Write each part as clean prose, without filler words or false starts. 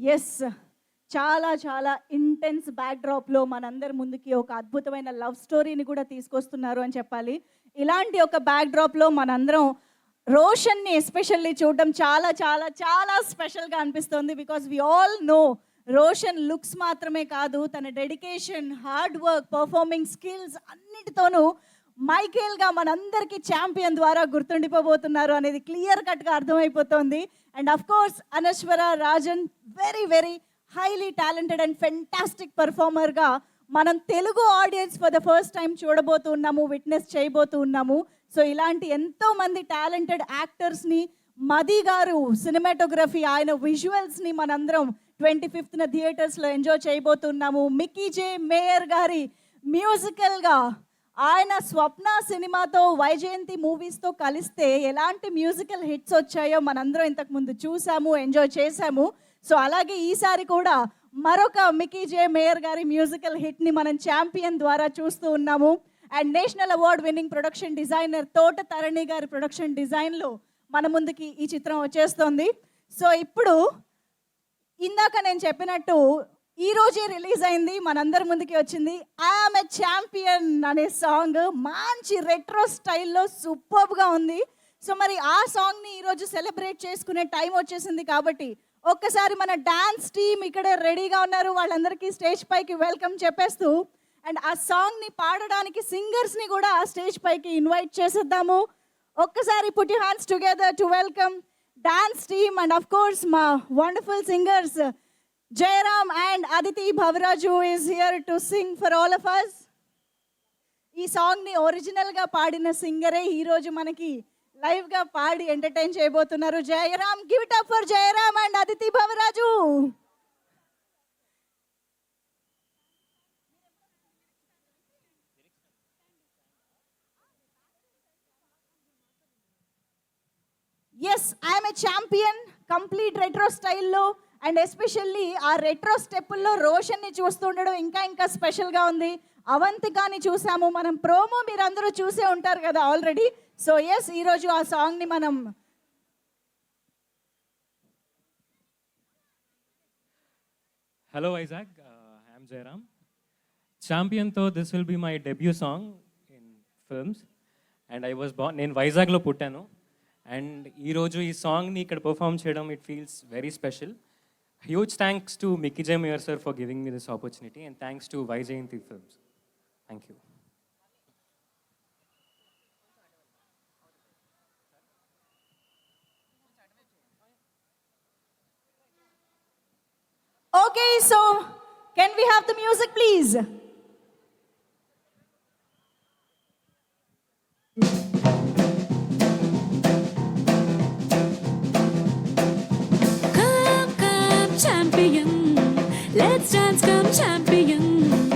Yes. చాలా చాలా intense బ్యాక్‌డ్రాప్‌లో మనందరి ముందుకి ఒక అద్భుతమైన లవ్ స్టోరీని కూడా తీసుకొస్తున్నారు అని చెప్పాలి. ఇలాంటి ఒక బ్యాక్‌డ్రాప్‌లో మనందరం రోషన్‌ని ఎస్పెషల్లీ చూడడం చాలా చాలా చాలా స్పెషల్‌గా అనిపిస్తుంది. Because we all know Roshan looks మాత్రమే కాదు, తన dedication, hard work, performing skills అన్నిటితోనూ మైకేల్‌గా మనందరికీ ఛాంపియన్ ద్వారా గుర్తుండిపోబోతున్నారు అనేది క్లియర్ కట్‌గా అర్థమైపోతుంది. And of course Anaswara Rajan very very highly talented and fantastic పర్ఫార్మర్గా మనం Telugu audience for the first time చూడబోతున్నాము, విట్నెస్ చేయబోతున్నాము. సో ఇలాంటి ఎంతోమంది టాలెంటెడ్ యాక్టర్స్ని మది గారు సినిమాటోగ్రఫీ, ఆయన విజువల్స్ని మనందరం 25th థియేటర్స్లో ఎంజాయ్ చేయబోతున్నాము. మిక్కీ జే మేయర్ గారి మ్యూజికల్గా ఆయన స్వప్న సినిమాతో వైజయంతి మూవీస్తో కలిస్తే ఎలాంటి మ్యూజికల్ హిట్స్ వచ్చాయో మనందరం ఇంతకుముందు చూసాము, ఎంజాయ్ చేశాము. సో అలాగే ఈసారి కూడా మరొక మిక్కీ జే మేయర్ గారి మ్యూజికల్ హిట్ని మనం ఛాంపియన్ ద్వారా చూస్తూ ఉన్నాము. And national award winning production designer తోట తరణి గారి ప్రొడక్షన్ డిజైన్లో మన ముందుకి ఈ చిత్రం వచ్చేస్తోంది. సో ఇప్పుడు ఇందాక నేను చెప్పినట్టు ఈ రోజే రిలీజ్ అయింది, మనందరి ముందుకి వచ్చింది ఐఎమ్ ఎ ఛాంపియన్ అనే సాంగ్. మంచి రెట్రో స్టైల్లో సూపర్గా ఉంది. సో మరి ఆ సాంగ్ని ఈరోజు సెలబ్రేట్ చేసుకునే టైం వచ్చేసింది కాబట్టి ఒక్కసారి మన డాన్స్ టీమ్ ఇక్కడ రెడీగా ఉన్నారు, వాళ్ళందరికీ స్టేజ్ పైకి వెల్కమ్ చెప్పేస్తూ అండ్ ఆ సాంగ్ని పాడడానికి సింగర్స్ని కూడా స్టేజ్ పైకి ఇన్వైట్ చేసేద్దాము. ఒక్కసారి put your hands together to welcome dance team and of course మా wonderful singers Jairam and Aditi Bhavaraju is here to sing for all of us. ఈ సాంగ్ని ఒరిజినల్గా పాడిన సింగరే ఈరోజు మనకి లైవ్గా పాడి ఎంటర్టైన్ చేయబోతున్నారు. Jairam, give it up for Jairam and Aditi Bhavaraju. Yes, I'm a champion complete retro స్టైల్లో అండ్ ఎస్పెషల్లీ ఆ రెట్రో స్టెప్పుల్లో రోషన్ని చూస్తుండడం ఇంకా స్పెషల్గా ఉంది. అవంతికాని చూసాము మనం, ప్రోమో మీరు అందరూ చూసే ఉంటారు కదా ఆల్రెడీ. సో ఎస్, ఈరోజు ఆ సాంగ్ని మనం Hello Isaac, I'm Jairam. Champion తో this will be my debut song in films and I was born in Vizag లో పుట్టాను అండ్ ఈరోజు ఈ సాంగ్ని ఇక్కడ పర్ఫామ్ చేయడం it feels very special. Huge thanks to Mickey J. Mayer sir for giving me this opportunity and thanks to Vaijayanti Films. Thank you. Okay, so can we have the music please? Let's dance, come champion.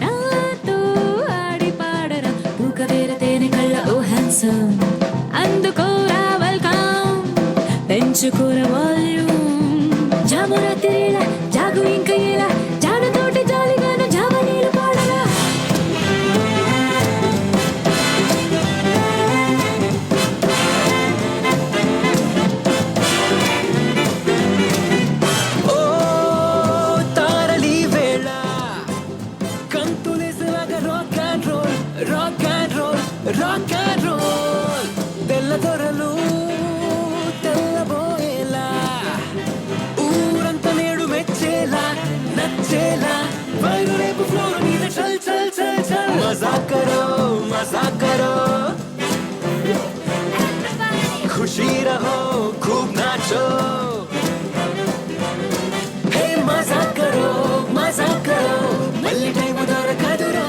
నాతో ఆడి పాడరా పూకవేరతేనే కళ్ళ ఓ handsome. అందుకోరా welcome, పెంచుకోరా volume. జామురా తిరేలా జాగు ఇంకా ఎలా జాడతోటి జాలిగాను జావనీలు పాడరా. రాక్ అండ్ రోల్ తెల్ల దొరలు తెల్లబోయేలా ఊరంతా నేడు మెచ్చేలా నచ్చేలా వైరు రేపు ఫ్లోర్ మీద చల్ చల్ చల్ చల్ మజాక్ కరో ఖుషీ రహో खूब नाचो హే మజాక్ కరో మళ్ళీ time దొరకదురా.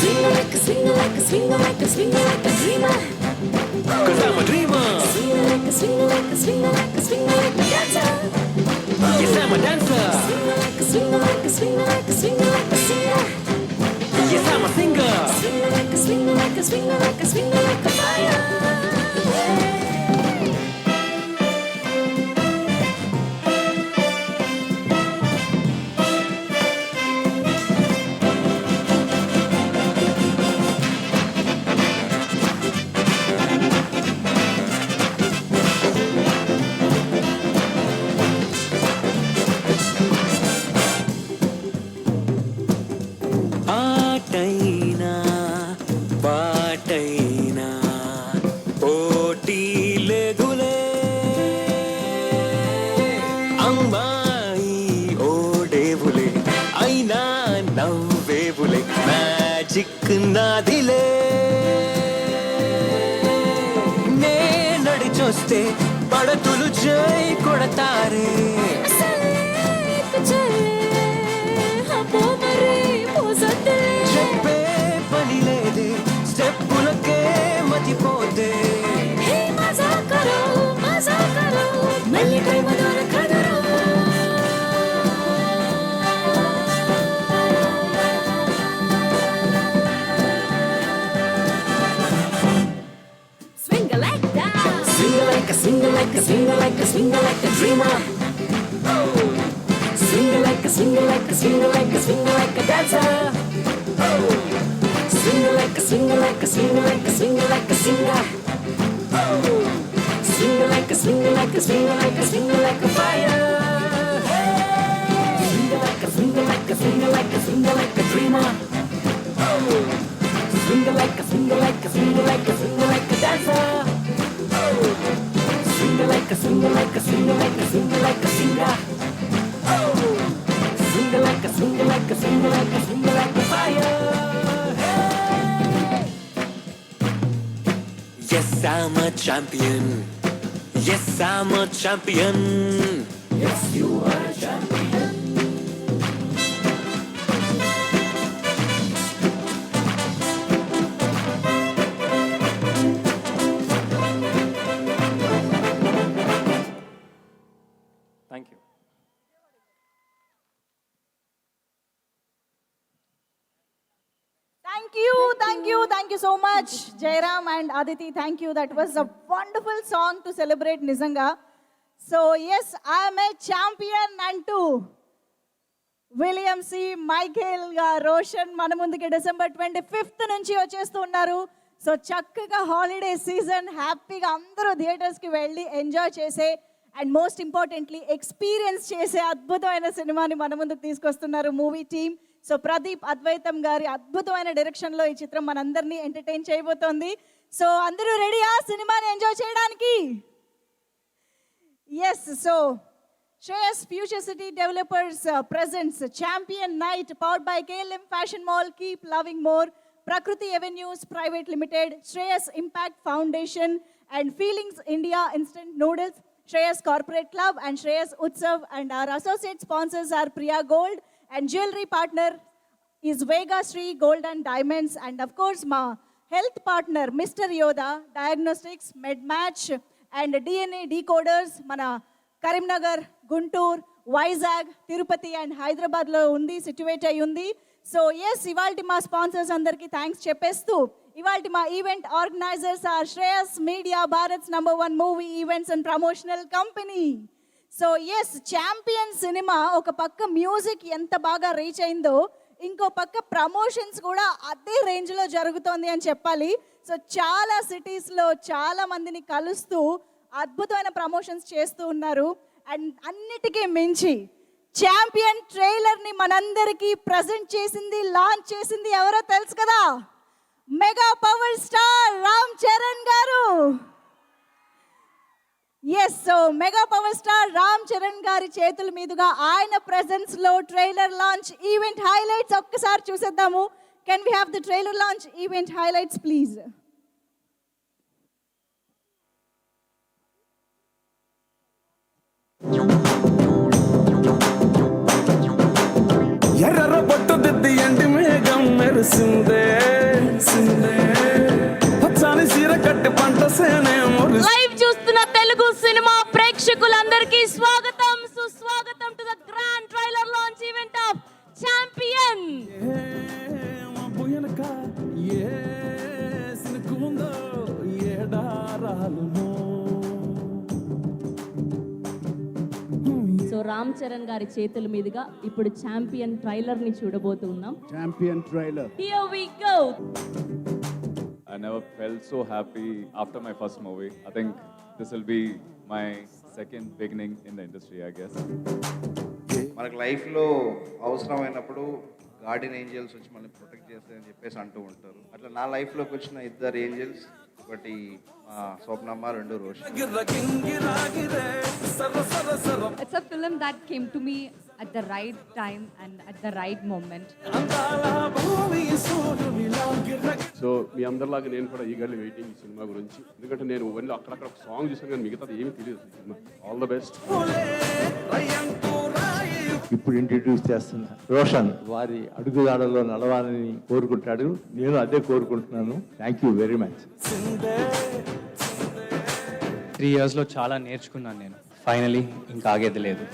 Swing like a dreamer. 'Cause I'm a dreamer. Swing like a dancer. Yes, I'm a dancer. Swing like a singer. Yes, I'm a singer. Swing like a fire. మాటైనా పాటైనా పోటీ లేదులే అమ్మాయి ఓడేవులే అయినా నవ్వేవులే మ్యాజిక్ నాదిలే నే నడిచొస్తే పడతులు జై కొడతారే చెప్పే పని లేదే స్టెప్పులకే మతిపోతే Swing like that. Swing like a, swing like a, swing like a, swing like a dreamer. Swing like a, swing like a, swing like a, swing like a dancer. Swing like a, swing like a, swing like a, swing like a singer. Swing like a, swing like a, swing like a, swing like a fire. Swing like a, swing like a, swing like a, swing like a dreamer. Swing like a, swing like a, swing like a, swing like a dancer. Swing like a, swing like a, swing like a, swing like a singer. Swing like a, swing like a, swing like a, swing like a fire. Yes, I'm a champion. Yes, I'm a champion. Yes, you are a champion. Thank you. Thank you so much, Jairam and Aditi. Thank you. That was a wonderful song to celebrate Nizanga. So yes, I am a champion అంటూ William C Michael గా రోషన్ మన ముందుకి December 25th నుంచి వచ్చేస్తూ ఉన్నారు. So చక్కగా holiday season హ్యాపీగా అందరూ థియేటర్స్కి వెళ్ళి ఎంజాయ్ చేసే అండ్ మోస్ట్ ఇంపార్టెంట్లీ ఎక్స్పీరియన్స్ చేసే అద్భుతమైన సినిమాని మన ముందుకు తీసుకొస్తున్నారు మూవీ టీమ్. సో ప్రదీప్ అద్వైతం గారి అద్భుతమైన డైరెక్షన్లో ఈ చిత్రం మనందరినీ ఎంటర్టైన్ చేయబోతోంది. సో అందరూ రెడీయా సినిమాని ఎంజాయ్ చేయడానికి? Yes. So Shreyas future city developers presents Champion Night powered by KLM Fashion Mall, Keep Loving More, Prakriti Avenues Private Limited, Shreyas Impact Foundation and Feelings India Instant Noodles, Shreyas Corporate Club and Shreyas Utsav, and our associate sponsors are Priya Gold and jewelry partner is Vega Sri Gold and Diamonds, and of course ma health partner Mr. Yoda Diagnostics, MedMatch and DNA Decoders mana Karimnagar, Guntur, Vizag, Tirupati and హైదరాబాద్లో ఉంది, సిట్యువేట్ అయి ఉంది. So yes, ఇవాళ మా sponsors అందరికీ thanks చెప్పేస్తూ ఇవాళ మా event organisers are Shreyas media, Bharat's #1 movie events and promotional company. So yes, champion సినిమా ఒక పక్క మ్యూజిక్ ఎంత బాగా రీచ్ అయిందో ఇంకో పక్క ప్రమోషన్స్ కూడా అదే రేంజ్లో జరుగుతోంది అని చెప్పాలి. సో చాలా సిటీస్లో చాలా మందిని కలుస్తూ అద్భుతమైన ప్రమోషన్స్ చేస్తూ ఉన్నారు. అండ్ అన్నిటికీ మించి ఛాంపియన్ ట్రైలర్ని మనందరికీ ప్రజెంట్ చేసింది, లాంచ్ చేసింది ఎవరో తెలుసు కదా, mega power star Ram Charan garu. Yes, so mega power star Ram Charan గారి చేతుల మీదుగా ఆయన ప్రెజెన్స్ లో ట్రైలర్ లాంచ్ ఈవెంట్ హైలైట్స్ ఒక్కసారి చూసేద్దాము. Can we have the trailer launch event highlights please? ఎర్ర బొట్టు దిద్ది ఎండి మేఘం మెరిసిందే, పచ్చని సీర కట్టి పంట సేనే లైవ్ చూస్తున్న తెలుగు సినిమా ప్రేక్షకులందరికీ స్వాగతం, సుస్వాగతం to the grand trailer launch event of champion. వెనక ఏ సినుకుందో ఏడారాలునో. సో రామ్ చరణ్ గారి చేతుల మీదుగా ఇప్పుడు ఛాంపియన్ ట్రైలర్ ని చూడబోతున్నాం. Champion trailer. Here we go. I never felt so happy after my first movie. I think this will be my second beginning in the industry, I guess. మనకు లైఫ్లో అవసరమైనప్పుడు గార్డెన్ ఏంజల్స్ వచ్చి మనల్ని protect చేస్తాయని చెప్పేసి అంటూ ఉంటారు. అట్లా నా లైఫ్లోకి వచ్చిన ఇద్దరు ఏంజల్స్, ఒకటి మా స్వప్నమ్మ, రెండు Roshan. It's a film that came to me at the right time and at the right moment. So మీ అందరిలాగా నేను కూడా ఈగర్లీ వెయిటింగ్ ఈ సినిమా గురించి. ఎందుకంటే నేను ఓన్లీ అక్కడక్కడ ఒక సాంగ్ చూసాను కానీ మిగతాది ఏమీ తెలియదు ఈ సినిమా. All the best. ఇప్పుడు ఇంట్రడ్యూస్ చేస్తున్న రోషన్ వారి అడుగుదాడలో నడవాలని కోరుకుంటాడు. నేను అదే కోరుకుంటున్నాను. Thank you very much. 3 yearsలో చాలా నేర్చుకున్నాను నేను. ఫైనలీ ఇంకా ఆగేది లేదు.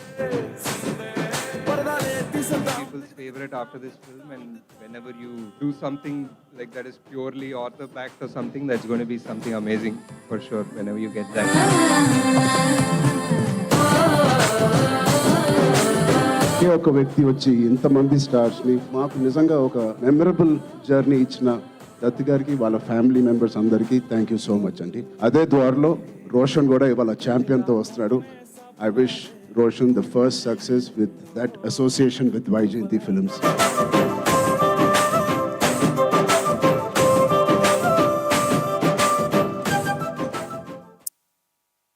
People's favorite after this film, and whenever you do something like that is purely author backed or something, that's going to be something amazing for sure whenever you get that. ఒకే ఒక వ్యక్తి వచ్చి ఇంతమంది స్టార్స్ని మాకు నిజంగా ఒక మెమరబుల్ జర్నీ ఇచ్చిన దత్తి గారికి, వాళ్ళ ఫ్యామిలీ మెంబర్స్ అందరికీ థ్యాంక్ యూ సో మచ్ అండి. అదే ద్వారలో రోషన్ కూడా ఇవాళ ఛాంపియన్తో వస్తున్నాడు. I wish Roshan the first success with that association with Vyjayanthi films.